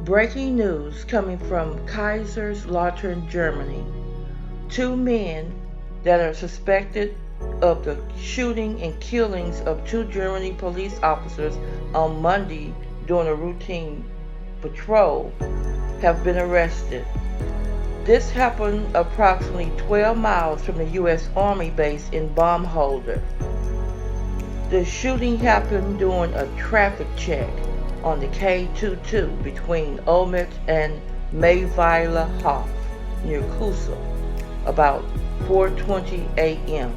Breaking news coming from Kaiserslautern, Germany. Two men that are suspected of the shooting and killings of two German police officers on Monday during a routine patrol have been arrested. This happened approximately 12 miles from the U.S. Army base in Baumholder. The shooting happened during a traffic check on the K22 between Olmet and Mayweiler Hof near Kusel about 4:20 a.m.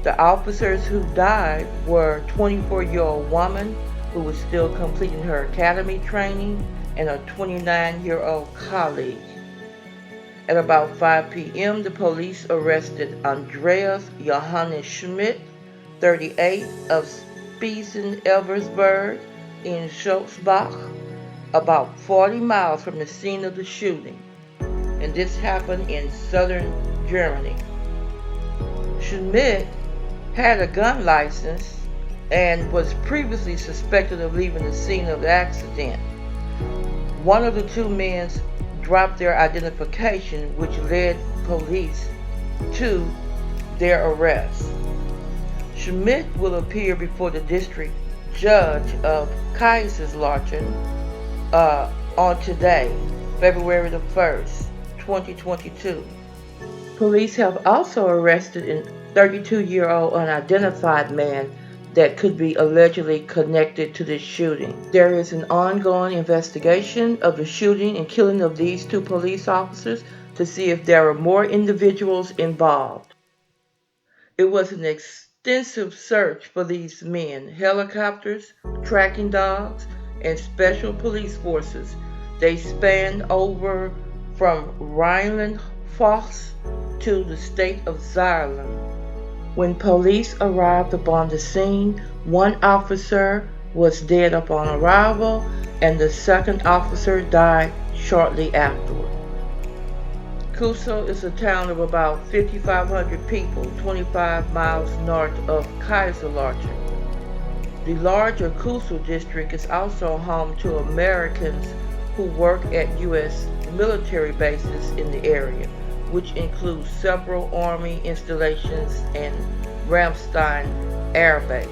The officers who died were a 24-year-old woman who was still completing her academy training and a 29-year-old colleague. At about 5 p.m., the police arrested Andreas Johannes Schmitt, 38, of Spiesen-Elversberg in Schulzbach, about 40 miles from the scene of the shooting, and this happened in southern Germany. Schmitt had a gun license and was previously suspected of leaving the scene of the accident. One of the two men dropped their identification, which led police to their arrest. Schmitt will appear before the district judge of Kaiserslautern on today, February the 1st, 2022. Police have also arrested a 32-year-old unidentified man that could be allegedly connected to this shooting. There is an ongoing investigation of the shooting and killing of these two police officers to see if there are more individuals involved. It was an extensive search for these men, helicopters, tracking dogs, and special police forces. They spanned over from Rhineland-Pfalz to the state of Saarland. When police arrived upon the scene, one officer was dead upon arrival, and the second officer died shortly afterward. Kusel is a town of about 5,500 people, 25 miles north of Kaiserslautern. The larger Kusel district is also home to Americans who work at U.S. military bases in the area, which includes several Army installations and Ramstein Air Base.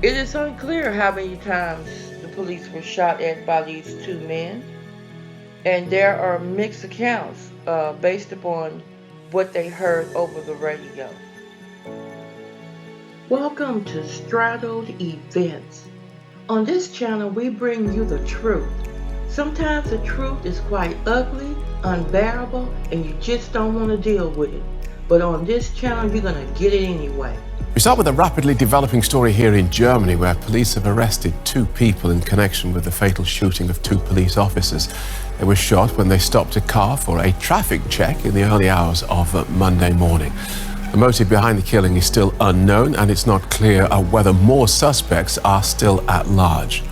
It is unclear how many times the police were shot at by these two men, and there are mixed accounts based upon what they heard over the radio. Welcome to Straddled Events. On this channel, we bring you the truth. Sometimes the truth is quite ugly, unbearable, and you just don't want to deal with it. But on this channel, you're going to get it anyway. We start with a rapidly developing story here in Germany, where police have arrested two people in connection with the fatal shooting of two police officers. They were shot when they stopped a car for a traffic check in the early hours of Monday morning. The motive behind the killing is still unknown, and it's not clear whether more suspects are still at large.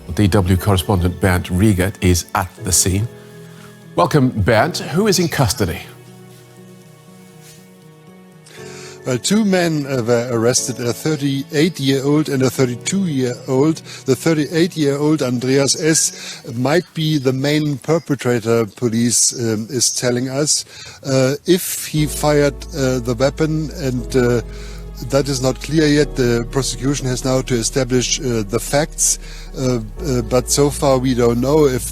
DW correspondent Bernd Riegert is at the scene. Welcome, Bernd. Who is in custody? Well, two men were arrested, a 38-year-old and a 32-year-old. The 38-year-old, Andreas S., might be the main perpetrator, police is telling us. If he fired the weapon, and that is not clear yet. The prosecution has now to establish the facts, but so far we don't know if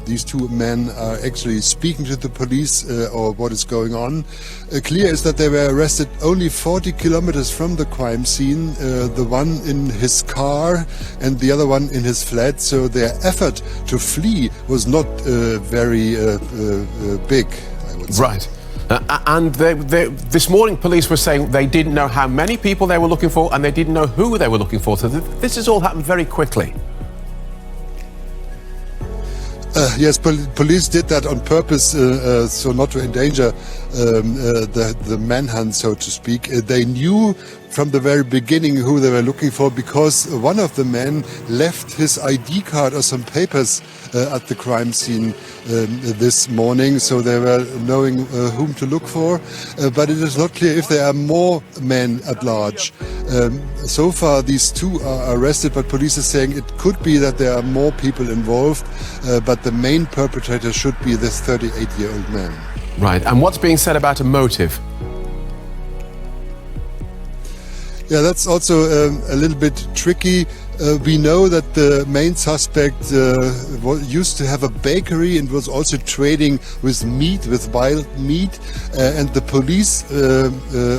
these two men are actually speaking to the police or what is going on. Clear is that they were arrested only 40 kilometers from the crime scene, the one in his car and the other one in his flat, so their effort to flee was not very big, I would say. Right. And this morning, police were saying they didn't know how many people they were looking for, and they didn't know who they were looking for. So this has all happened very quickly. Yes, police did that on purpose, so not to endanger the manhunt, so to speak. They knew from the very beginning who they were looking for, because one of the men left his ID card or some papers at the crime scene this morning, so they were knowing whom to look for. But it is not clear if there are more men at large. So far, these two are arrested, but police is saying it could be that there are more people involved, but the main perpetrator should be this 38-year-old man. Right, and what's being said about a motive? Yeah, that's also a little bit tricky. We know that the main suspect used to have a bakery and was also trading with meat, with wild meat. And the police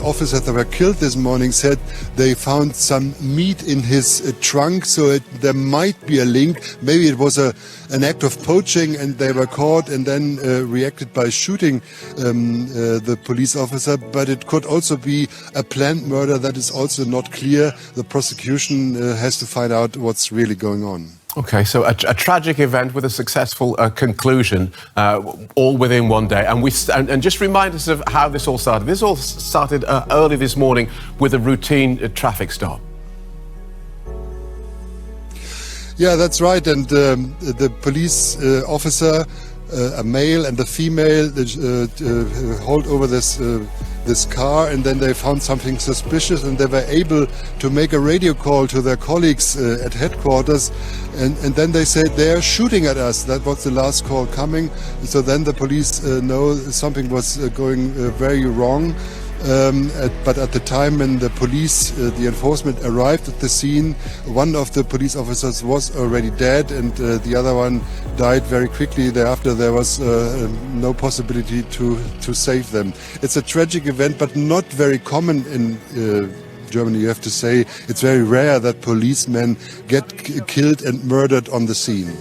officers that were killed this morning said they found some meat in his trunk, so there might be a link. Maybe it was an act of poaching and they were caught and then reacted by shooting the police officer. But it could also be a planned murder. That is also not clear. The prosecution has to find out what's really going on. Okay, so a tragic event with a successful conclusion, all within one day. And just remind us of how this all started. This all started early this morning with a routine traffic stop. Yeah, that's right. And the police officer, a male and a female, hold over this car, and then they found something suspicious, and they were able to make a radio call to their colleagues at headquarters, and then they said they're shooting at us. That was the last call coming. So then the police know something was going very wrong. But at the time when the police, the enforcement arrived at the scene, one of the police officers was already dead, and the other one died very quickly. Thereafter, there was no possibility to save them. It's a tragic event, but not very common in Germany, you have to say. It's very rare that policemen get killed and murdered on the scene.